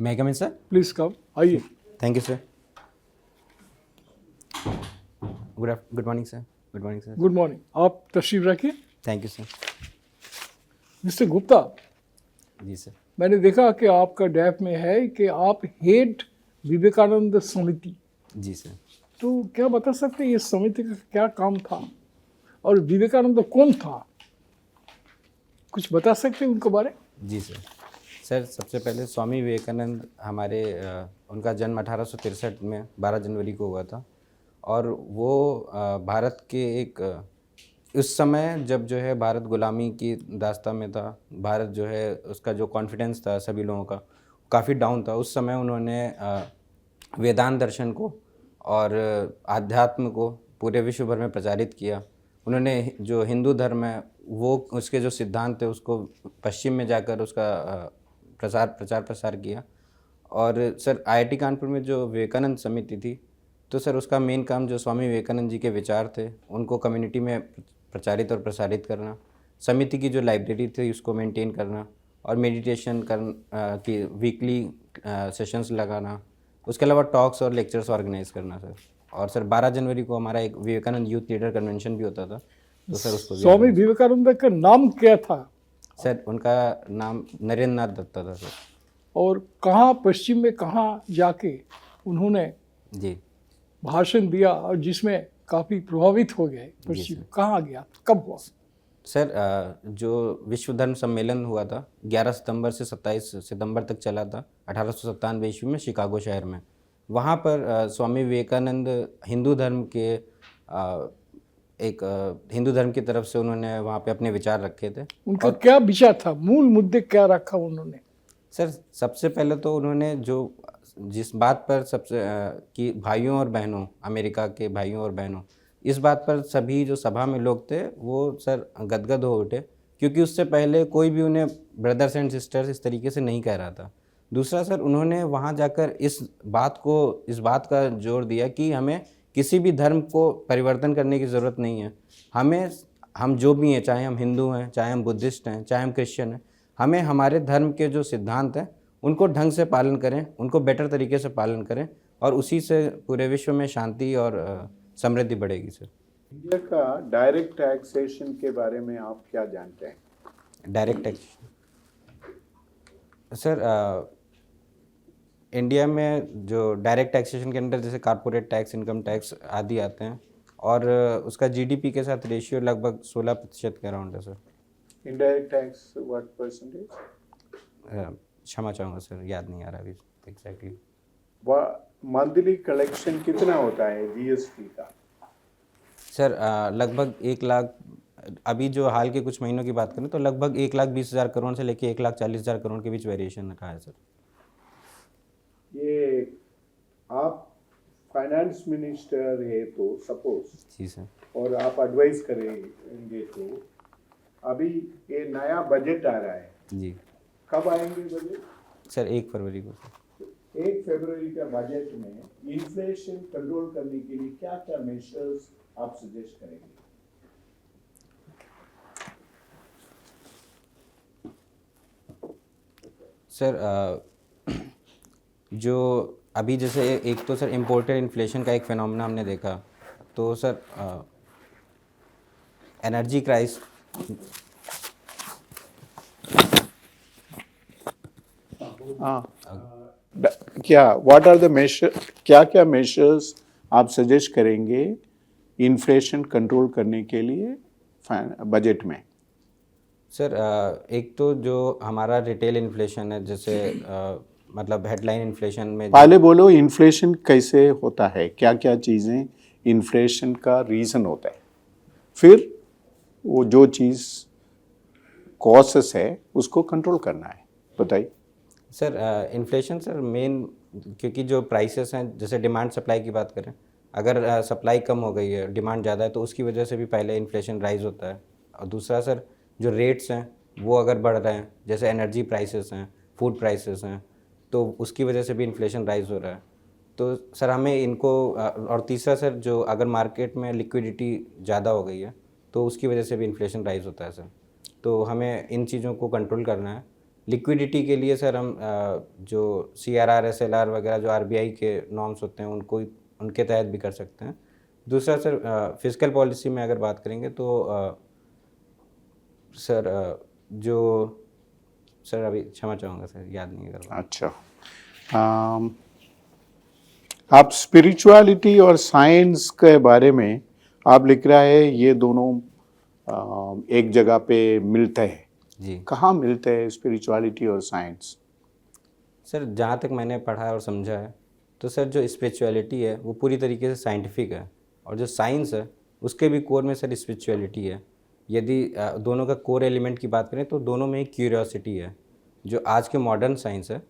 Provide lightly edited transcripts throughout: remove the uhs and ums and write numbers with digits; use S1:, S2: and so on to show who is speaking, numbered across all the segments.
S1: May I come in, sir?
S2: Please come, आइए।
S1: Thank you, sir. Good morning, sir. Good morning, sir.
S2: Good morning, आप तशरीफ रखिए।
S1: Thank you, sir.
S2: Mister Gupta,
S1: जी sir.
S2: मैंने देखा कि आपका डैप में है कि आप हेड विवेकानंद समिति,
S1: जी सर।
S2: तो क्या बता सकते हैं ये समिति का क्या काम था और विवेकानंद कौन था? कुछ बता सकते हैं उनके बारे?
S1: जी सर। सर सबसे पहले स्वामी विवेकानंद हमारे उनका जन्म 1863 में 12 जनवरी को हुआ था और वो भारत के एक उस समय जब जो है भारत गुलामी की दास्ता में था, भारत जो है उसका जो कॉन्फिडेंस था सभी लोगों का काफ़ी डाउन था। उस समय उन्होंने वेदांत दर्शन को और आध्यात्म को पूरे विश्व भर में प्रचारित किया। उन्होंने जो हिंदू धर्म है वो उसके जो सिद्धांत थे उसको पश्चिम में जाकर उसका प्रचार प्रसार किया। और सर आईआईटी कानपुर में जो विवेकानंद समिति थी तो सर उसका मेन काम जो स्वामी विवेकानंद जी के विचार थे उनको कम्युनिटी में प्रचारित और प्रसारित करना, समिति की जो लाइब्रेरी थी उसको मेंटेन करना और मेडिटेशन की वीकली सेशंस लगाना, उसके अलावा टॉक्स और लेक्चर्स ऑर्गेनाइज करना सर। और सर 12 जनवरी को हमारा एक विवेकानंद यूथ लीडर कन्वेंशन भी होता था, तो सर उसको
S2: स्वामी विवेकानंद का नाम क्या था?
S1: सर उनका नाम नरेंद्र नाथ दत्ता था सर।
S2: और कहाँ पश्चिम में कहाँ जाके उन्होंने
S1: जी
S2: भाषण दिया और जिसमें काफ़ी प्रभावित हो गए? पश्चिम कहाँ गया, कब हुआ?
S1: सर जो विश्व धर्म सम्मेलन हुआ था 11 सितंबर से 27 सितंबर तक चला था 1897 ईस्वी में शिकागो शहर में। वहाँ पर स्वामी विवेकानंद हिंदू धर्म के हिंदू धर्म की तरफ से उन्होंने वहाँ पे अपने विचार रखे थे।
S2: उनका क्या विचार था, मूल मुद्दे क्या रखा उन्होंने?
S1: सर सबसे पहले तो उन्होंने जिस बात पर सबसे कि भाइयों और बहनों, अमेरिका के भाइयों और बहनों, इस बात पर सभी जो सभा में लोग थे वो सर गदगद हो उठे, क्योंकि उससे पहले कोई भी उन्हें ब्रदर्स एंड सिस्टर्स इस तरीके से नहीं कह रहा था। दूसरा सर उन्होंने वहाँ जाकर इस बात का जोर दिया कि हमें किसी भी धर्म को परिवर्तन करने की ज़रूरत नहीं है। हम जो भी हैं, चाहे हम हिंदू हैं, चाहे हम बुद्धिस्ट हैं, चाहे हम क्रिश्चियन हैं, हमें हमारे धर्म के जो सिद्धांत हैं उनको ढंग से पालन करें, उनको बेटर तरीके से पालन करें और उसी से पूरे विश्व में शांति और समृद्धि बढ़ेगी सर।
S3: इंडिया का डायरेक्ट टैक्सेशन के बारे में आप क्या जानते हैं?
S1: डायरेक्ट टैक्सेशन सर इंडिया में जो डायरेक्ट टैक्सेशन के अंदर जैसे कॉर्पोरेट टैक्स, इनकम टैक्स आदि आते हैं और उसका जीडीपी के साथ रेशियो लगभग 16% के अराउंड है sir.
S3: Indirect tax what percentage?
S1: क्षमा चाहूँगा सर, याद नहीं आ रहा अभी एग्जैक्टली।
S3: मंथली कलेक्शन कितना होता है जीएसटी का?
S1: सर लगभग 1 लाख, अभी जो हाल के कुछ महीनों की बात करें तो लगभग 1,20,000 करोड़ से लेके 1,40,000 करोड़ के बीच वेरिएशन रहा है सर।
S3: ये आप फाइनेंस मिनिस्टर है तो सपोज
S1: जी सर,
S3: और आप एडवाइस करेंगे तो अभी ये नया बजट आ रहा है,
S1: जी
S3: कब आएंगे बजट?
S1: सर 1 फरवरी को सर।
S3: 1 फरवरी का बजट में इन्फ्लेशन कंट्रोल करने के लिए क्या क्या मेजर्स आप सजेस्ट करेंगे?
S1: सर जो अभी जैसे एक तो सर इम्पोर्टेड इन्फ्लेशन का एक फिनोमेना हमने देखा, तो सर एनर्जी क्राइस
S3: क्या व्हाट आर द मेजर, क्या क्या मेजर्स आप सजेस्ट करेंगे इन्फ्लेशन कंट्रोल करने के लिए बजट में?
S1: सर एक तो जो हमारा रिटेल इन्फ्लेशन है, जैसे मतलब हेडलाइन इन्फ्लेशन में
S3: पहले बोलो इन्फ्लेशन कैसे होता है, क्या क्या चीज़ें इन्फ्लेशन का रीज़न होता है, फिर वो जो चीज़ कॉसेस है उसको कंट्रोल करना है, बताइए।
S1: सर इन्फ्लेशन सर मेन, क्योंकि जो प्राइसेस हैं, जैसे डिमांड सप्लाई की बात करें, अगर सप्लाई कम हो गई है, डिमांड ज़्यादा है, तो उसकी वजह से भी पहले इन्फ्लेशन राइज होता है। और दूसरा सर जो रेट्स हैं वो अगर बढ़ रहे हैं, जैसे एनर्जी प्राइसेस हैं, फूड प्राइसेस हैं, तो उसकी वजह से भी इन्फ्लेशन राइज हो रहा है। तो सर हमें इनको और तीसरा सर जो अगर मार्केट में लिक्विडिटी ज़्यादा हो गई है तो उसकी वजह से भी इन्फ्लेशन राइज होता है सर। तो हमें इन चीज़ों को कंट्रोल करना है लिक्विडिटी के लिए सर हम जो CRR SLR वगैरह जो RBI के नॉर्म्स होते हैं उनको उनके तहत भी कर सकते हैं। दूसरा सर फिजिकल पॉलिसी में अगर बात करेंगे तो सर जो सर अभी क्षमा चाहूँगा सर, याद नहीं कर रहा।
S3: अच्छा, आप स्पिरिचुअलिटी और साइंस के बारे में आप लिख रहा है, ये दोनों एक जगह पे मिलते हैं।
S1: जी
S3: कहाँ मिलते हैं स्पिरिचुअलिटी और साइंस?
S1: सर, जहाँ तक मैंने पढ़ा और समझा है तो सर जो स्पिरिचुअलिटी है वो पूरी तरीके से साइंटिफिक है, और जो साइंस है उसके भी कोर में सर स्पिरिचुअलिटी है। यदि दोनों का कोर एलिमेंट की बात करें तो दोनों में एक क्यूरियोसिटी है। जो आज के मॉडर्न साइंस है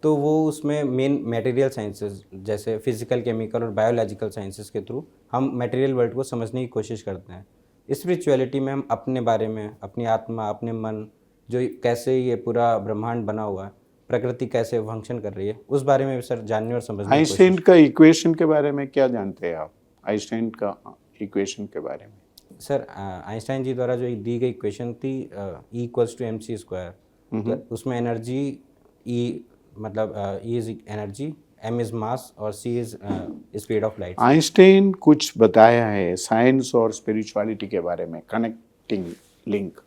S1: तो वो उसमें मेन मटेरियल साइंसेस जैसे फिजिकल, केमिकल और बायोलॉजिकल साइंसेस के थ्रू हम मटेरियल वर्ल्ड को समझने की कोशिश करते हैं। स्पिरिचुअलिटी में हम अपने बारे में, अपनी आत्मा, अपने मन, जो कैसे ये पूरा ब्रह्मांड बना हुआ है, प्रकृति कैसे फंक्शन कर रही है, उस बारे में भी सर जानने और समझने की
S3: आइंस्टाइन
S1: कोशिश।
S3: का इक्वेशन के बारे में क्या जानते हैं आप? आइंस्टाइन का इक्वेशन के बारे में?
S1: सर आइंस्टाइन जी द्वारा जो दी गई इक्वेशन थी E=mc², तो उसमें एनर्जी E मतलब E is energy, M is mass और C is speed of light.
S3: Einstein कुछ बताया है साइंस और स्पिरिचुअलिटी के बारे में, कनेक्टिंग लिंक,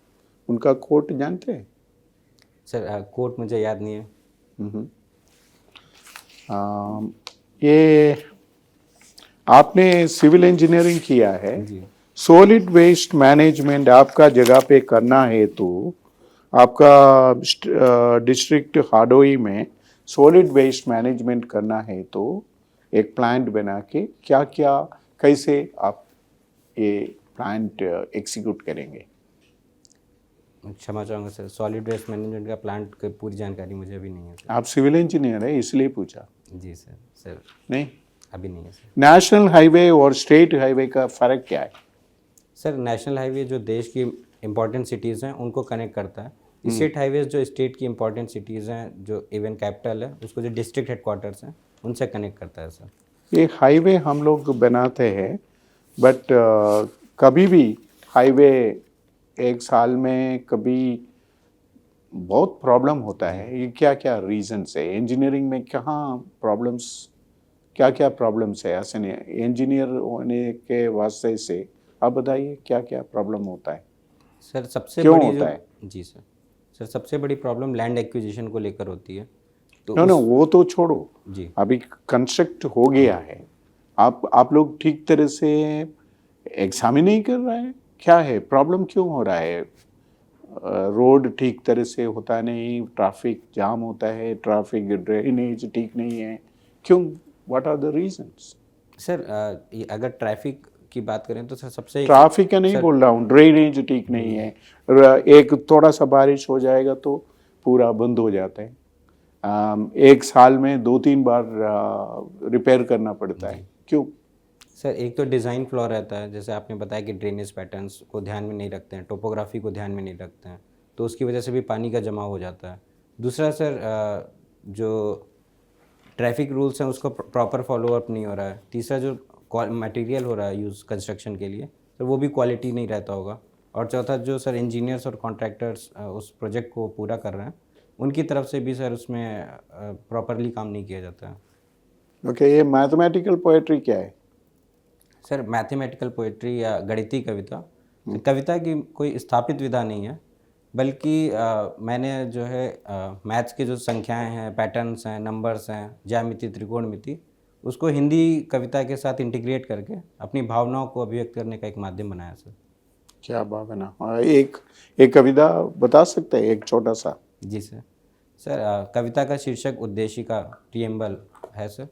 S3: उनका कोट जानते हैं?
S1: सर कोट मुझे याद नहीं है।
S3: ये आपने सिविल इंजीनियरिंग किया है,
S1: जी
S3: सॉलिड वेस्ट मैनेजमेंट आपका जगह पे करना है तो आपका डिस्ट्रिक्ट हार्डोई में सॉलिड वेस्ट मैनेजमेंट करना है तो एक प्लांट बना के क्या क्या कैसे आप ये प्लांट एग्जीक्यूट करेंगे?
S1: क्षमा चाहूँगा सर, सॉलिड वेस्ट मैनेजमेंट का प्लांट की पूरी जानकारी मुझे अभी नहीं है सर।
S3: आप सिविल इंजीनियर है इसलिए पूछा।
S1: जी सर
S3: नहीं,
S1: अभी नहीं है सर।
S3: नेशनल हाईवे और स्टेट हाईवे का फर्क क्या है?
S1: सर नेशनल हाईवे जो देश की इम्पोर्टेंट सिटीज़ हैं उनको कनेक्ट करता है। स्टेट हाईवेज जो स्टेट की इम्पोर्टेंट सिटीज़ हैं, जो इवन कैपिटल है उसको, जो डिस्ट्रिक्ट हेडक्वार्टर्स हैं, उनसे कनेक्ट करता है सर।
S3: ये हाईवे हम लोग बनाते हैं बट कभी भी हाईवे एक साल में कभी बहुत प्रॉब्लम होता है। ये क्या क्या रीजंस है? इंजीनियरिंग में कहाँ प्रॉब्लम्स, क्या क्या प्रॉब्लम्स है? ऐसे नहीं, इंजीनियर होने के वास्ते से आप बताइए क्या क्या प्रॉब्लम होता है?
S1: सर सबसे
S3: क्यों
S1: बड़ी
S3: होता
S1: जो
S3: है?
S1: जी सर सबसे बड़ी प्रॉब्लम लैंड एक्विजिशन को लेकर होती है। तो
S3: नो वो तो छोड़ो,
S1: जी
S3: अभी कंस्ट्रक्ट हो गया है, आप लोग ठीक तरह से एग्जामिन नहीं कर रहे हैं? क्या है प्रॉब्लम, क्यों हो रहा है? रोड ठीक तरह से होता नहीं, ट्रैफिक जाम होता है, ट्रैफिक ड्रेनेज ठीक नहीं है, क्यों? What are the reasons?
S1: Sir अगर ट्रैफिक की बात करें तो सर सबसे
S3: ट्रैफिक का नहीं बोल रहा हूँ, ड्रेनेज ठीक नहीं है। एक थोड़ा सा बारिश हो जाएगा तो पूरा बंद हो जाता है। एक साल में 2-3 बार रिपेयर करना पड़ता है, क्यों?
S1: सर एक तो डिज़ाइन फ्लॉ रहता है, जैसे आपने बताया कि ड्रेनेज पैटर्न्स को ध्यान में नहीं रखते हैं, टोपोग्राफी को ध्यान में नहीं रखते हैं, तो उसकी वजह से भी पानी का जमाव हो जाता है। दूसरा सर जो ट्रैफिक रूल्स हैं उसको प्रॉपर फॉलो अप नहीं हो रहा है। तीसरा जो मटेरियल हो रहा है यूज़ कंस्ट्रक्शन के लिए, तो वो भी क्वालिटी नहीं रहता होगा। और चौथा जो सर इंजीनियर्स और कॉन्ट्रैक्टर्स उस प्रोजेक्ट को पूरा कर रहे हैं, उनकी तरफ से भी सर उसमें प्रॉपरली काम नहीं किया जाता है।
S3: ओके, ये मैथमेटिकल पोएट्री क्या है?
S1: सर मैथमेटिकल पोएट्री या गणितीय कविता, कविता की कोई स्थापित विधा नहीं है, बल्कि मैंने जो है मैथ्स की जो संख्याएं हैं, पैटर्न्स हैं, नंबर्स हैं, ज्यामिति, त्रिकोणमिति, उसको हिंदी कविता के साथ इंटीग्रेट करके अपनी भावनाओं को अभिव्यक्त करने का एक माध्यम बनाया सर।
S3: क्या भावना? एक कविता बता सकते हैं, एक छोटा सा?
S1: जी सर कविता का शीर्षक उद्देशिका, प्रियम्बल है सर,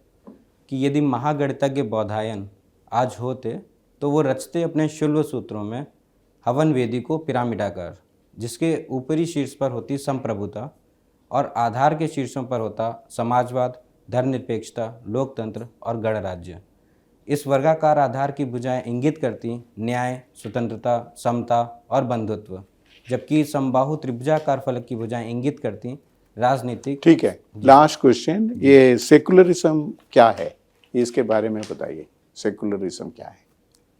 S1: कि यदि महागणितज्ञ बौधायन आज होते तो वो रचते अपने शुल्व सूत्रों में हवन वेदी को पिरामिडाकार, जिसके ऊपरी शीर्ष पर होती संप्रभुता और आधार के शीर्षों पर होता समाजवाद, धर्मनिरपेक्षता, लोकतंत्र और गणराज्य। इस वर्गाकार आधार की भुजाएं इंगित करती न्याय, स्वतंत्रता, समता और बंधुत्व, जबकि समबाहु त्रिभुजाकार फलक की भुजाएं इंगित करती राजनीतिक।
S3: ठीक है, लास्ट क्वेश्चन, ये सेकुलरिज्म क्या है, इसके बारे में बताइए। सेकुलरिज्म क्या है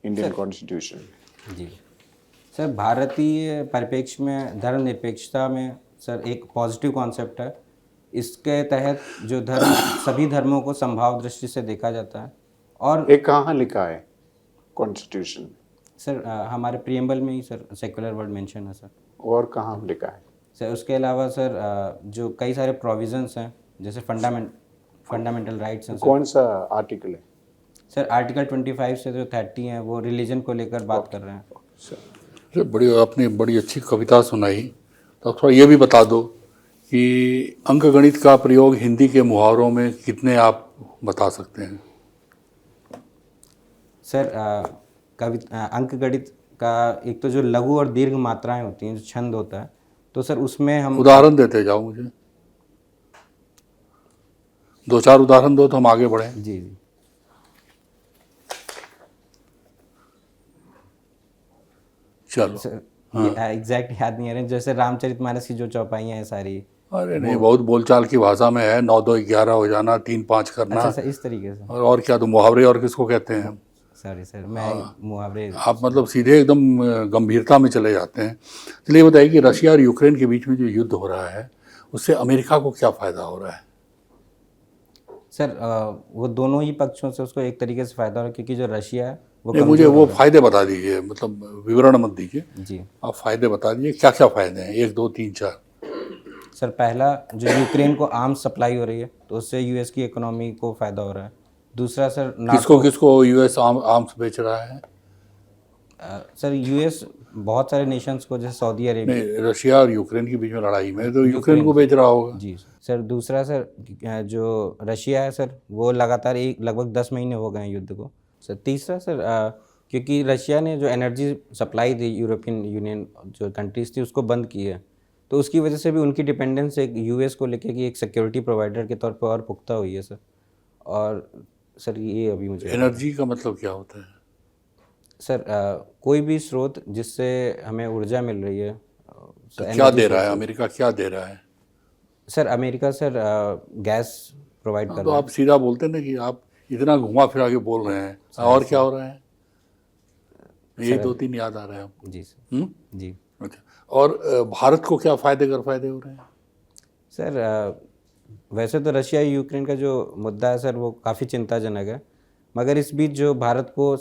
S3: इंडियन कॉन्स्टिट्यूशन में?
S1: जी सर, भारतीय परिप्रेक्ष्य में धर्मनिरपेक्षता में सर एक पॉजिटिव कॉन्सेप्ट है। इसके तहत जो धर्म सभी धर्मों को समभाव दृष्टि से देखा जाता है। और
S3: एक कहाँ लिखा है कॉन्स्टिट्यूशन में?
S1: सर हमारे प्रियम्बल में ही सर सेक्युलर वर्ड मेंशन है सर।
S3: और कहाँ लिखा है?
S1: सर उसके अलावा सर जो कई सारे प्रोविजंस हैं जैसे फंडामेंटल राइट्स हैं सर।
S3: कौन सा आर्टिकल है?
S1: सर आर्टिकल 25 से जो 30 है वो रिलीजन को लेकर बात कर रहे हैं।
S4: अरे बड़ी आपने बड़ी अच्छी कविता सुनाई। तो थोड़ा ये भी बता दो कि अंकगणित का प्रयोग हिंदी के मुहावरों में कितने आप बता सकते हैं?
S1: सर अंकगणित का एक तो जो लघु और दीर्घ मात्राएं होती हैं, जो छंद होता है, तो सर उसमें हम
S4: उदाहरण देते जाओ मुझे, 2-4 उदाहरण दो तो हम आगे बढ़ें।
S1: जी जी
S4: चलो।
S1: सर एग्जैक्ट याद नहीं आ रहे। जैसे रामचरितमानस की जो चौपाइयाँ हैं सारी।
S4: अरे नहीं, बहुत बोलचाल की भाषा में है, 9 2 11 हो जाना, 3 5 करना।
S1: अच्छा सर इस तरीके से।
S4: और क्या, तो मुहावरे और किसको कहते हैं?
S1: सॉरी सर मैं मुहावरे।
S4: आप मतलब सीधे एकदम गंभीरता में चले जाते हैं। चलिए बताइए कि रशिया और यूक्रेन के बीच में जो युद्ध हो रहा है उससे अमेरिका को क्या फ़ायदा हो रहा है?
S1: सर वो दोनों ही पक्षों से उसको एक तरीके से फायदा हो रहा है, क्योंकि जो रशिया है वो
S4: नहीं, मुझे वो फ़ायदे बता दीजिए, मतलब विवरण मत दीजिए,
S1: जी
S4: आप फ़ायदे बता दीजिए, क्या क्या फ़ायदे हैं? 1 2 3 4।
S1: सर पहला जो यूक्रेन को आर्म्स सप्लाई हो रही है तो उससे यूएस की इकोनॉमी को फ़ायदा हो रहा है। दूसरा सर
S4: किसको किसको यूएस आर्म्स बेच रहा है?
S1: सर यूएस बहुत सारे नेशंस को, जैसे सऊदी अरेबिया।
S4: नहीं, रशिया और यूक्रेन के बीच में लड़ाई में तो यूक्रेन को बेच रहा होगा।
S1: जी सर। दूसरा सर जो रशिया है सर वो लगातार लगभग 10 महीने हो गए हैं युद्ध को। सर तीसरा सर क्योंकि रशिया ने जो एनर्जी सप्लाई दी यूरोपियन यूनियन जो कंट्रीज थी उसको बंद की है, तो उसकी वजह से भी उनकी डिपेंडेंस एक यूएस को लेके कि एक सिक्योरिटी प्रोवाइडर के तौर पर और पुख्ता हुई है सर। और सर ये अभी मुझे
S4: एनर्जी का मतलब क्या होता है?
S1: सर कोई भी स्रोत जिससे हमें ऊर्जा मिल रही है।
S4: तो क्या दे रहा है अमेरिका, क्या दे रहा है?
S1: Sir America sir gas provide कर
S4: तो
S1: रहा है।
S4: आप सीधा बोलते ना कि आप इतना घुमा फिरा के बोल रहे हैं, और क्या हो रहा है? ये 2-3 याद आ रहे हैं आपको?
S1: जी सर। जी
S4: अच्छा, और भारत को क्या फायदे हो रहे हैं?
S1: सर वैसे तो रशिया यूक्रेन का जो मुद्दा है सर वो काफ़ी चिंताजनक है, मगर इस बीच जो भारत को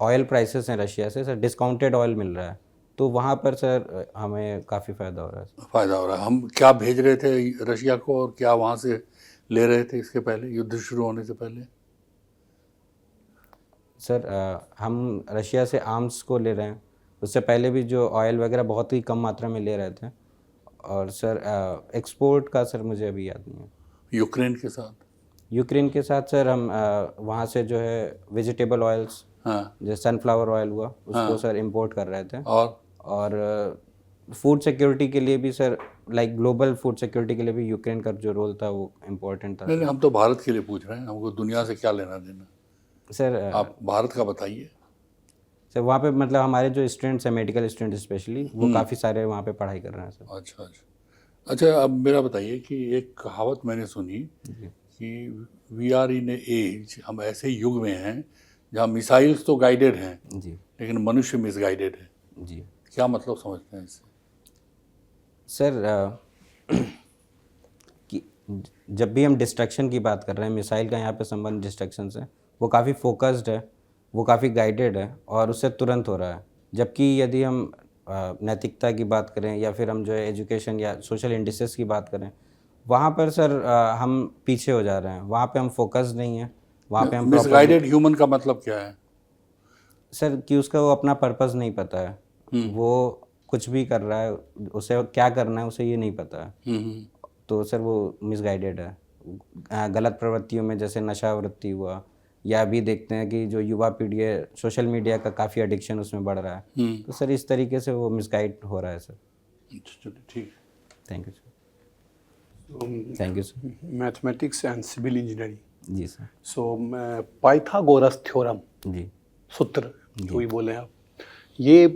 S1: ऑयल प्राइसेस हैं रशिया से सर डिस्काउंटेड ऑयल मिल रहा है, तो वहाँ पर सर हमें काफ़ी फ़ायदा हो रहा है।
S4: फ़ायदा हो रहा है। हम क्या भेज रहे थे रशिया को और क्या वहाँ से ले रहे थे इसके पहले, युद्ध शुरू होने से पहले?
S1: सर हम रशिया से आर्म्स को ले रहे हैं, उससे पहले भी जो ऑयल वगैरह बहुत ही कम मात्रा में ले रहे थे। और सर एक्सपोर्ट का सर मुझे अभी याद नहीं है। यूक्रेन के साथ सर हम वहाँ से जो है वेजिटेबल ऑयल्स,
S4: हाँ,
S1: जैसे सनफ्लावर ऑयल हुआ उसको सर इंपोर्ट कर रहे थे।
S4: और
S1: फूड सिक्योरिटी के लिए भी sir, like global food security के लिए भी यूक्रेन का जो रोल था वो इम्पोर्टेंट था।
S4: नहीं, हम तो भारत के लिए पूछ रहे हैं, हमको दुनिया से क्या लेना देना।
S1: सर
S4: आप भारत का बताइए।
S1: सर वहाँ पे मतलब हमारे जो स्टूडेंट्स हैं, मेडिकल स्टूडेंट स्पेशली, वो काफ़ी सारे वहाँ पे पढ़ाई कर रहे हैं सर।
S4: अच्छा, अब मेरा बताइए कि एक कहावत मैंने सुनी कि we are in a age, हम ऐसे युग में हैं जहाँ मिसाइल्स तो गाइडेड हैं
S1: जी
S4: लेकिन मनुष्य मिसगाइडेड है।
S1: जी
S4: क्या मतलब समझते हैं इससे?
S1: सर कि जब भी हम डिस्ट्रक्शन की बात कर रहे हैं, मिसाइल का यहाँ पे संबंध डिस्ट्रक्शन से, वो काफ़ी फोकस्ड है, वो काफ़ी गाइडेड है और उससे तुरंत हो रहा है। जबकि यदि हम नैतिकता की बात करें या फिर हम जो है एजुकेशन या सोशल इंडिसेस की बात करें, वहाँ पर सर हम पीछे हो जा रहे हैं। वहाँ पे हम फोकस्ड नहीं हैं, वहाँ पे हम
S4: मिसगाइडेड ह्यूमन का मतलब क्या है?
S1: सर कि उसका वो अपना पर्पस नहीं पता है, वो कुछ भी कर रहा है, उसे क्या करना है उसे ये नहीं पता है, तो सर वो मिसगाइडेड है। गलत प्रवृत्तियों में जैसे नशावृत्ति हुआ, या अभी देखते हैं कि जो युवा पीढ़ी है सोशल मीडिया का काफ़ी एडिक्शन उसमें बढ़ रहा है, तो सर इस तरीके से वो मिसगाइड हो रहा है सर।
S4: चलिए ठीक है,
S1: thank you sir. Thank you sir.
S2: Mathematics and civil engineering.
S1: जी सर।
S2: सो पाइथागोरस थ्योरम,
S1: जी
S2: सूत्र जो भी बोले आप, ये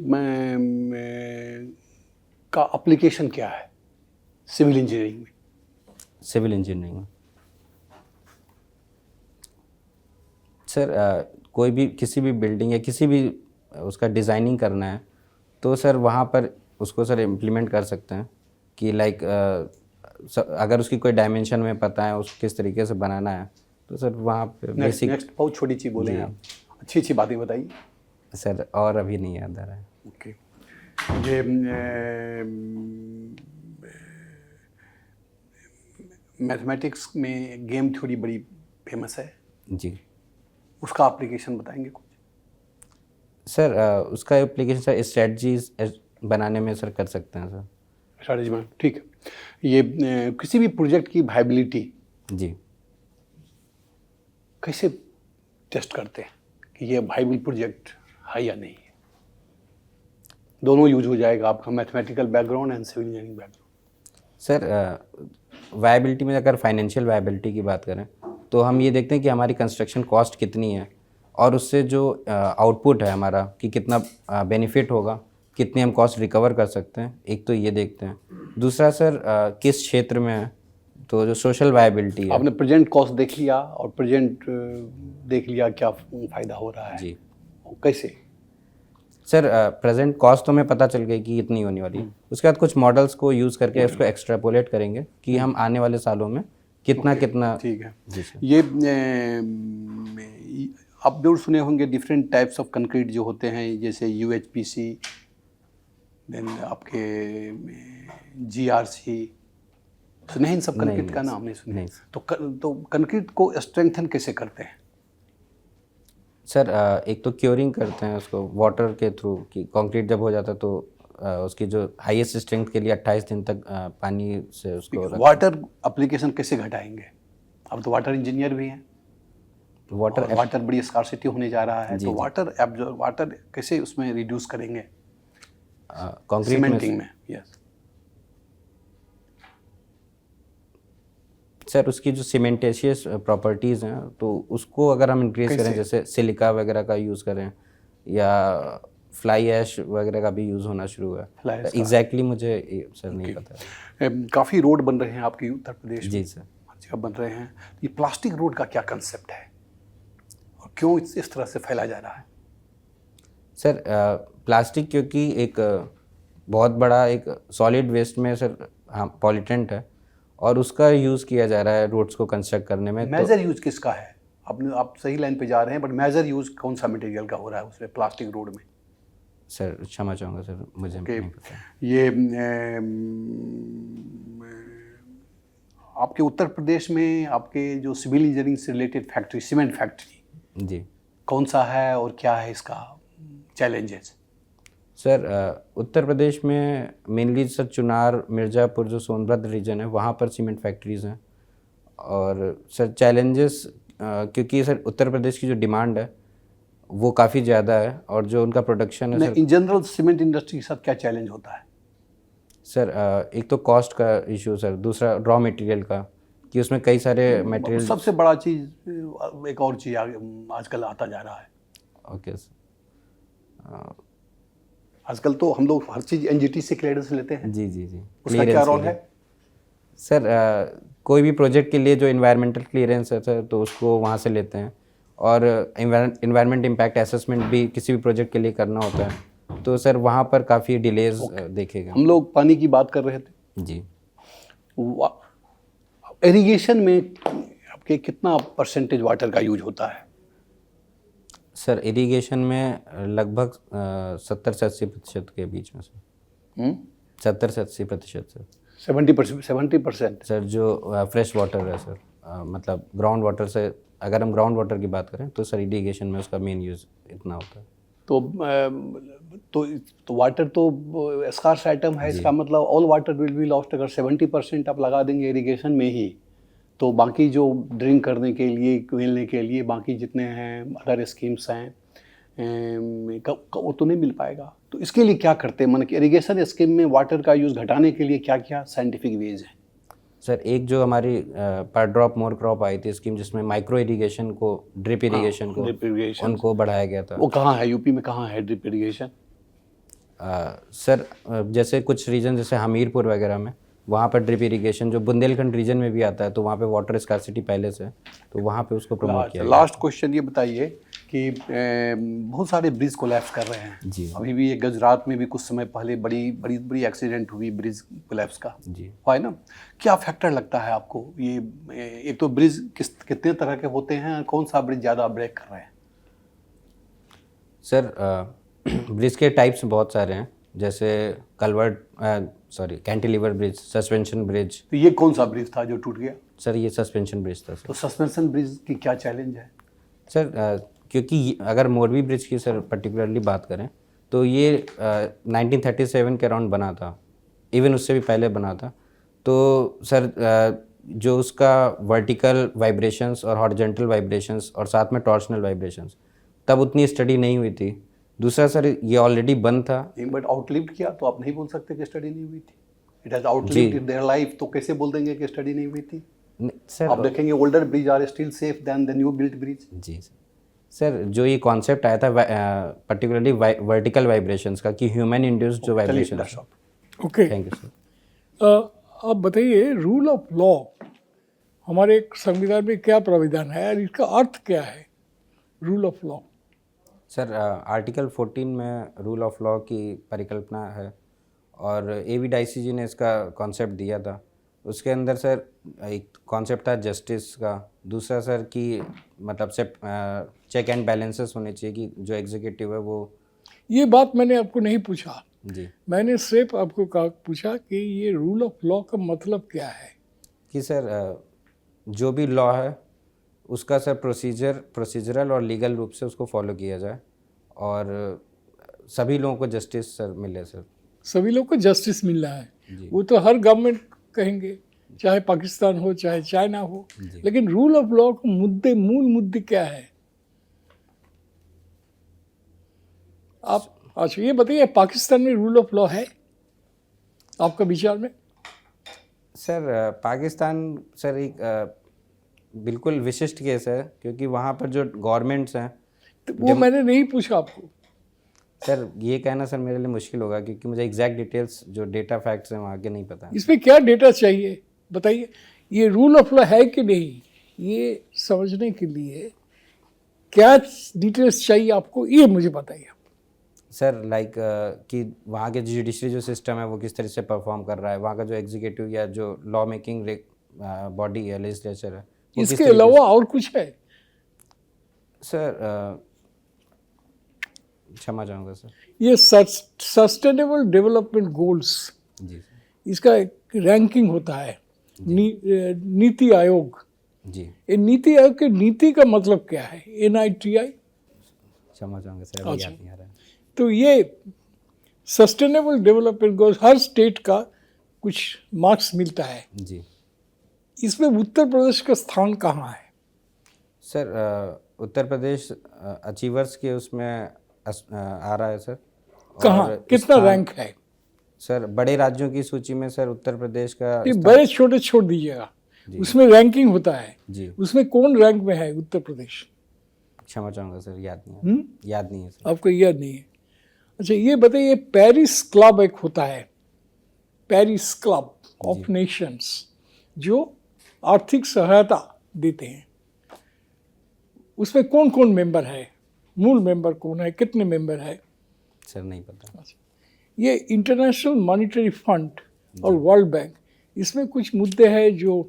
S2: का एप्लीकेशन क्या है सिविल इंजीनियरिंग में?
S1: सिविल इंजीनियरिंग में सर कोई भी किसी भी बिल्डिंग या किसी भी उसका डिज़ाइनिंग करना है तो सर वहाँ पर उसको सर इम्प्लीमेंट कर सकते हैं। कि लाइक अगर उसकी कोई डायमेंशन में पता है उसको किस तरीके से बनाना है, तो सर वहाँ पे बेसिक
S3: नेक्स्ट बहुत छोटी चीज़ बोले हैं आप, अच्छी अच्छी बातें बताइए।
S1: सर और अभी नहीं याद आ रहा है।
S3: ओके, ये मैथमेटिक्स में गेम थ्योरी बड़ी फेमस है,
S1: जी
S3: उसका एप्लीकेशन बताएंगे कुछ?
S1: सर उसका एप्लीकेशन सर स्ट्रेटजीज बनाने में सर कर सकते हैं सर।
S3: स्ट्रैटेजी में, ठीक है। ये किसी भी प्रोजेक्ट की वायबिलिटी
S1: जी
S3: कैसे टेस्ट करते हैं कि ये वायबल प्रोजेक्ट है या नहीं है? दोनों यूज हो जाएगा, आपका mathematical background and civil engineering background.
S1: Sir viability में अगर फाइनेंशियल वायबिलिटी की बात करें तो हम ये देखते हैं कि हमारी कंस्ट्रक्शन कॉस्ट कितनी है और उससे जो आउटपुट है हमारा कि कितना बेनिफिट होगा, कितनी हम कॉस्ट रिकवर कर सकते हैं, एक तो ये देखते हैं। दूसरा सर किस क्षेत्र में है, तो जो सोशल वायबिलिटी है।
S3: आपने प्रेजेंट कॉस्ट देख लिया और प्रेजेंट देख लिया क्या फ़ायदा हो रहा है
S1: जी
S3: और कैसे?
S1: सर प्रेजेंट कॉस्ट तो हमें पता चल गई कि इतनी होने वाली है। उसके बाद कुछ मॉडल्स को यूज़ करके उसको एक्सट्रापोलेट करेंगे कि हम आने वाले सालों में कितना कितना।
S3: ठीक है।
S1: जी सर।
S3: ये आप जरूर सुने होंगे डिफरेंट टाइप्स ऑफ कंक्रीट जो होते हैं, जैसे UHPC, देन आपके GRC, सुने हैं इन सब
S1: नहीं,
S3: कंक्रीट का
S1: नहीं,
S3: नाम? नहीं सुने?
S1: नहीं।
S3: तो कंक्रीट को स्ट्रेंथन कैसे करते हैं?
S1: सर एक तो क्योरिंग करते हैं उसको वाटर के थ्रू, कि कंक्रीट जब हो जाता है तो उसकी जो हाईएस्ट स्ट्रेंथ के लिए 28 दिन तक पानी से उसको
S3: वाटर एप्लीकेशन कैसे घटाएंगे? अब तो वाटर इंजीनियर भी हैं, वाटर बड़ी स्कार्सिटी होने जा रहा है, तो वाटर कैसे उसमें रिड्यूस करेंगे
S1: कंक्रीट
S3: सीमेंटिंग में? यस
S1: सर, उसकी जो सीमेंटेशियस प्रॉपर्टीज़ हैं तो उसको अगर हम इंक्रीज करें, जैसे सिलिका वगैरह का यूज़ करें या फ्लाई ऐश वगैरह का भी यूज़ होना शुरू हुआ है। एग्जैक्टली मुझे सर नहीं पता।
S3: काफ़ी रोड बन रहे हैं आपके उत्तर प्रदेश में,
S1: जी सर,
S3: हर जगह बन रहे हैं। ये प्लास्टिक रोड का क्या कंसेप्ट है और क्यों इस तरह से फैला जा रहा है?
S1: सर प्लास्टिक क्योंकि एक बहुत बड़ा एक सॉलिड वेस्ट में सर पॉल्यूटेंट है और उसका यूज़ किया जा रहा है रोड्स को कंस्ट्रक्ट करने में।
S3: मेजर यूज किसका है? आप सही लाइन पे जा रहे हैं, बट मेजर यूज कौन सा मटेरियल का हो रहा है उसमें प्लास्टिक रोड में?
S1: सर क्षमा चाहूँगा सर, मुझे नहीं पता।
S3: ये आपके उत्तर प्रदेश में आपके जो सिविल इंजीनियरिंग से रिलेटेड फैक्ट्री, सीमेंट फैक्ट्री
S1: जी
S3: कौन सा है और क्या है इसका चैलेंजेस?
S1: सर उत्तर प्रदेश में मेनली सर चुनार, मिर्ज़ापुर जो सोनभद्र रीजन है वहाँ पर सीमेंट फैक्ट्रीज़ हैं। और सर चैलेंजेस क्योंकि सर उत्तर प्रदेश की जो डिमांड है वो काफ़ी ज़्यादा है और जो उनका प्रोडक्शन है sir,
S3: in general cement industry के साथ क्या चैलेंज होता है?
S1: सर एक तो कॉस्ट का इशू सर, दूसरा रॉ मटेरियल का, कि उसमें कई सारे मटेरियल।
S3: सबसे बड़ा चीज़ एक और चीज़ आजकल आता जा रहा है।
S1: ओके सर,
S3: आजकल तो हम लोग हर चीज़ NGT से क्लियरेंस लेते हैं।
S1: जी जी जी।
S3: उसका क्या रोल है?
S1: सर कोई भी प्रोजेक्ट के लिए जो इन्वायरमेंटल क्लियरेंस है सर, तो उसको वहाँ से लेते हैं। और इन्वायरमेंट इम्पैक्ट असेसमेंट भी किसी भी प्रोजेक्ट के लिए करना होता है, तो सर वहाँ पर काफ़ी डिलेज देखेगा।
S3: हम लोग पानी की बात कर रहे थे
S1: जी।
S3: इरिगेशन में आपके कितना परसेंटेज वाटर का यूज होता है?
S1: सर इरिगेशन में लगभग 70 से 80% के बीच में सर। 70 से 80% सर।
S3: 70%?
S1: सर जो फ्रेश वाटर है सर, मतलब ग्राउंड वाटर से, अगर हम ग्राउंड वाटर की बात करें तो सर इरिगेशन में उसका मेन यूज़ इतना होता है।
S3: तो वाटर तो स्कार्स आइटम है, इसका मतलब all water will be lost. अगर 70% आप लगा देंगे इरिगेशन में ही, तो बाकी जो ड्रिंक करने के लिए, पीने के लिए बाकी जितने हैं अदर स्कीम्स हैं वो तो नहीं मिल पाएगा। तो इसके लिए क्या करते हैं, मतलब कि इरिगेशन स्कीम में वाटर का यूज़ घटाने के लिए क्या क्या साइंटिफिक वेज हैं?
S1: सर एक जो हमारी पर ड्रॉप मोर क्रॉप आई थी स्कीम, जिसमें माइक्रो इरिगेशन को, ड्रिप इरिगेशन को, उनको बढ़ाया गया था।
S3: वो कहाँ है? यूपी में कहाँ है ड्रिप इरिगेशन?
S1: सर जैसे कुछ रीजन जैसे हमीरपुर वगैरह में, वहाँ पर ड्रिप इरिगेशन जो बुंदेलखंड रीजन में भी आता है, तो वहाँ पे वाटर स्कार्सिटी पहले से, तो वहाँ पे उसको प्रमोट किया।
S3: लास्ट क्वेश्चन ये बताइए
S5: कि बहुत सारे ब्रिज कोलैप्स कर रहे हैं।
S1: जी।
S5: अभी भी ये गुजरात में भी कुछ समय पहले बड़ी बड़ी बड़ी एक्सीडेंट हुई ब्रिज कोलैप्स का,
S1: जी।
S5: हुआ है ना। क्या फैक्टर लगता है आपको ये, एक तो ब्रिज कितने तरह के होते हैं, कौन सा ब्रिज ज़्यादा ब्रेक कर रहे हैं?
S1: सर ब्रिज के टाइप्स बहुत सारे हैं, जैसे कैंटिलीवर ब्रिज, सस्पेंशन ब्रिज।
S5: तो ये कौन सा ब्रिज था जो टूट गया?
S1: सर ये सस्पेंशन ब्रिज था सर।
S5: तो सस्पेंशन ब्रिज की क्या चैलेंज है?
S1: सर क्योंकि अगर मोरबी ब्रिज की सर पर्टिकुलरली बात करें तो ये 1937 के अराउंड बना था, इवन उससे भी पहले बना था। तो सर जो उसका वर्टिकल वाइब्रेशंस और हॉरिजॉन्टल वाइब्रेशंस और साथ में टॉर्शनल वाइब्रेशंस तब उतनी स्टडी नहीं हुई थी। दूसरा सर ये ऑलरेडी बंद था।
S5: बट आउटलिव्ड किया तो आप नहीं बोल सकते कि स्टडी नहीं हुई थी। It has outlived their life, तो कैसे बोल देंगे कि स्टडी नहीं हुई थी?
S1: सर
S5: आप देखेंगे older bridge are still safe then the new built bridge.
S1: जी सर, जो ये कॉन्सेप्ट आया था पर्टिकुलरली वर्टिकल वाइब्रेशंस का, कि ह्यूमन इंड्यूस्ड जो vibration.
S2: Okay,
S1: thank you sir.
S2: आप बताइए, रूल ऑफ लॉ हमारे संविधान में क्या प्राविधान है और इसका अर्थ क्या है, rule of law?
S1: Sir article 14 में रूल ऑफ लॉ की परिकल्पना है और एवी डाइसी जी ने इसका कॉन्सेप्ट दिया था। उसके अंदर सर एक कॉन्सेप्ट था जस्टिस का, दूसरा सर कि मतलब से चेक एंड बैलेंसेस होने चाहिए कि जो एग्जीक्यूटिव है वो।
S2: ये बात मैंने आपको नहीं पूछा,
S1: जी।
S2: मैंने सिर्फ आपको पूछा कि ये रूल ऑफ लॉ का मतलब क्या है।
S1: कि सर जो भी लॉ है उसका सर प्रोसीजरल और लीगल रूप से उसको फॉलो किया जाए और सभी लोगों को जस्टिस सर मिले सर।
S2: सभी लोग को जस्टिस मिल रहा है,
S1: जी।
S2: वो तो हर गवर्नमेंट कहेंगे, चाहे पाकिस्तान हो चाहे चाइना हो।
S1: जी।
S2: लेकिन रूल ऑफ लॉ के मूल मुद्दे क्या है? आप अच्छा ये बताइए, पाकिस्तान में रूल ऑफ लॉ है आपका विचार में?
S1: सर पाकिस्तान सर एक बिल्कुल विशिष्ट केस है, क्योंकि वहाँ पर जो गवर्नमेंट्स हैं
S2: तो वो मैंने नहीं पूछा आपको।
S1: सर, ये कहना सर मेरे लिए मुश्किल होगा, क्योंकि मुझे एग्जैक्ट डिटेल्स जो डेटा फैक्ट्स हैं वहाँ के नहीं पता।
S2: इसमें क्या डेटा चाहिए बताइए, ये रूल ऑफ लॉ है कि नहीं, ये समझने के लिए क्या डिटेल्स चाहिए आपको, ये मुझे बताइए।
S1: सर लाइक कि वहाँ के जुडिशरी जो सिस्टम है वो किस तरह से परफॉर्म कर रहा है, वहाँ का जो एग्जीक्यूटिव या जो लॉ मेकिंग बॉडी है, लेजिस्लेचर है, वो किस
S2: इसके
S1: तरीके
S2: अलावा और कुछ है?
S1: सर क्षमा चाहूँगा सर।
S2: ये सस्टेनेबल डेवलपमेंट गोल्स,
S1: जी सर।
S2: इसका एक रैंकिंग होता है, नीति आयोग।
S1: जी
S2: ये नीति आयोग की नीति का मतलब क्या है? NITI।
S1: क्षमा चाहूँगा सर, अभी
S2: अच्छा।
S1: याद नहीं आ रहा है।
S2: तो ये सस्टेनेबल डेवलपमेंट गोल्स हर स्टेट का कुछ मार्क्स मिलता है,
S1: जी
S2: इसमें उत्तर प्रदेश का स्थान कहाँ है?
S1: सर उत्तर प्रदेश अचीवर्स के उसमें आ रहा है सर।
S2: कहाँ,
S1: और
S2: कितना
S1: स्थान-
S2: रैंक है?
S1: सर बड़े राज्यों की सूची में सर उत्तर प्रदेश का
S2: ये
S1: स्थान-
S2: बड़े छोटे छोड़ दीजिएगा, उसमें रैंकिंग होता है,
S1: जी
S2: उसमें कौन रैंक में है उत्तर प्रदेश?
S1: क्षमा चाहूँगा सर, याद नहीं है। याद नहीं है सर।
S2: आपको याद नहीं है? अच्छा ये बताइए, पेरिस क्लब एक होता है, पेरिस क्लब ऑफ नेशंस, जो आर्थिक सहायता देते हैं, उसमें कौन कौन मेंबर है, मूल मेंबर कौन है, कितने मेंबर है?
S1: सर नहीं पता।
S2: ये इंटरनेशनल मॉनिटरी फंड और वर्ल्ड बैंक, इसमें कुछ मुद्दे हैं जो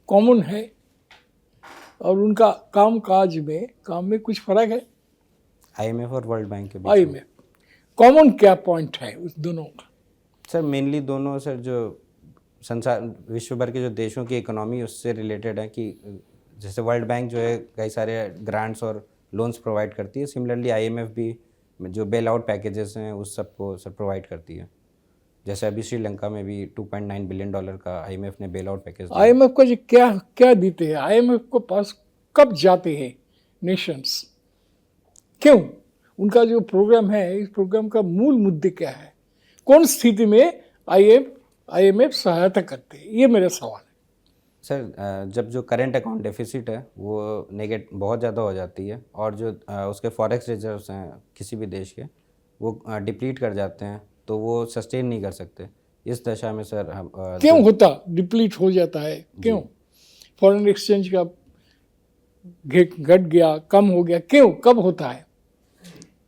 S2: कॉमन है और उनका काम में कुछ फर्क है।
S1: IMF और वर्ल्ड बैंक के बीच में।
S2: IMF कॉमन क्या पॉइंट है उस दोनों का?
S1: सर मेनली दोनों सर जो संसार विश्व भर के जो देशों की इकोनॉमी उससे रिलेटेड है, कि जैसे वर्ल्ड बैंक जो है कई सारे ग्रांट्स और लोन्स प्रोवाइड करती है, सिमिलरली IMF भी जो बेल आउट पैकेजेस हैं उस सबको सर प्रोवाइड करती है। जैसे अभी श्रीलंका में भी $2.9 बिलियन का IMF ने बेल आउट पैकेज दिया।
S2: IMF को जो क्या क्या देते हैं, IMF को पास कब जाते हैं नेशंस, क्यों? उनका जो प्रोग्राम है, इस प्रोग्राम का मूल मुद्दे क्या है, कौन स्थिति में IMF सहायता करते हैं, ये मेरा सवाल है।
S1: सर जब जो करंट अकाउंट डेफिसिट है वो बहुत ज़्यादा हो जाती है और जो उसके फॉरेक्स रिजर्व्स हैं किसी भी देश के, वो डिप्लीट कर जाते हैं, तो वो सस्टेन नहीं कर सकते। इस दशा में सर
S2: क्यों होता, डिप्लीट हो जाता है क्यों? फॉरेन एक्सचेंज का घट गया, कम हो गया, क्यों, कब होता है?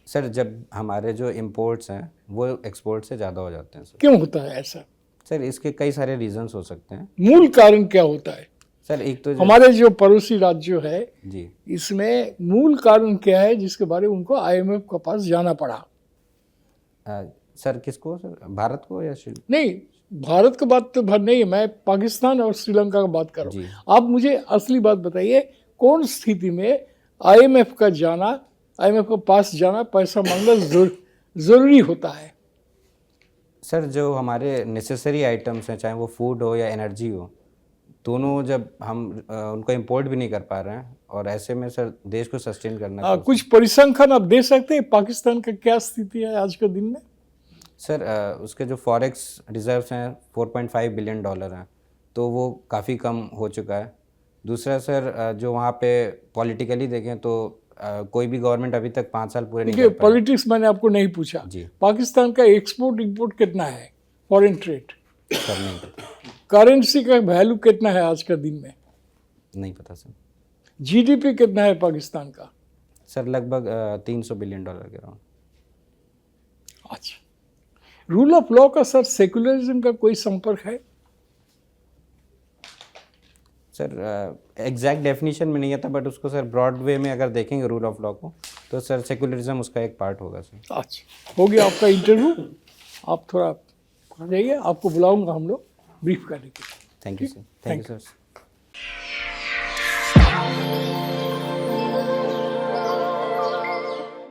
S1: सर जब हमारे जो इम्पोर्ट्स हैं वो एक्सपोर्ट से ज़्यादा हो जाते हैं सर।
S2: क्यों होता है ऐसा?
S1: सर इसके कई सारे रीजंस हो सकते हैं।
S2: मूल कारण क्या होता है?
S1: सर एक तो
S2: हमारे जो पड़ोसी राज्य है,
S1: जी
S2: इसमें मूल कारण क्या है जिसके बारे में उनको IMF के पास जाना पड़ा?
S1: सर किसको, सर भारत को या श्री?
S2: नहीं, भारत की बात तो भर नहीं, मैं पाकिस्तान और श्रीलंका की बात कर रहा
S1: जी।
S2: हूँ। आप मुझे असली बात बताइए, कौन स्थिति में IMF का जाना, IMF के पास जाना, पैसा मांगना जरूरी होता है?
S1: सर जो हमारे नेसेसरी आइटम्स हैं, चाहे वो फूड हो या एनर्जी हो, दोनों जब हम उनको इंपोर्ट भी नहीं कर पा रहे हैं, और ऐसे में सर देश को सस्टेन करना
S2: कुछ परिसंख्यान आप दे सकते हैं पाकिस्तान का क्या स्थिति है आज के दिन में?
S1: सर उसके जो फॉरेक्स रिजर्व्स हैं 4.5 बिलियन डॉलर हैं, तो वो काफ़ी कम हो चुका है। दूसरा सर जो वहाँ पे पॉलिटिकली देखें तो कोई भी गवर्नमेंट अभी तक 5 साल पूरे नहीं
S2: देखिए,
S1: कर पाई।
S2: पॉलिटिक्स मैंने आपको नहीं पूछा।
S1: जी।
S2: पाकिस्तान का एक्सपोर्ट इंपोर्ट कितना है, फॉरेन ट्रेड?
S1: सर नहीं पता,
S2: करेंसी का वैल्यू कितना है आज के दिन में?
S1: नहीं पता सर।
S2: GDP कितना है पाकिस्तान का?
S1: सर लगभग 300 बिलियन डॉलर के राउंड।
S2: अच्छा, रूल ऑफ लॉ का सर सेकुलरिज्म का कोई संपर्क है?
S1: सर एग्जैक्ट डेफिनेशन में नहीं आता, बट उसको सर ब्रॉड वे में अगर देखेंगे रूल ऑफ लॉ को, तो सर सेकुलरिज्म उसका एक पार्ट होगा सर।
S2: अच्छा, हो गया आपका इंटरव्यू। आप थोड़ा आ जाइए, आपको बुलाऊंगा हम लोग ब्रीफ करने के लिए।
S1: Thank you sir. Thank you sir.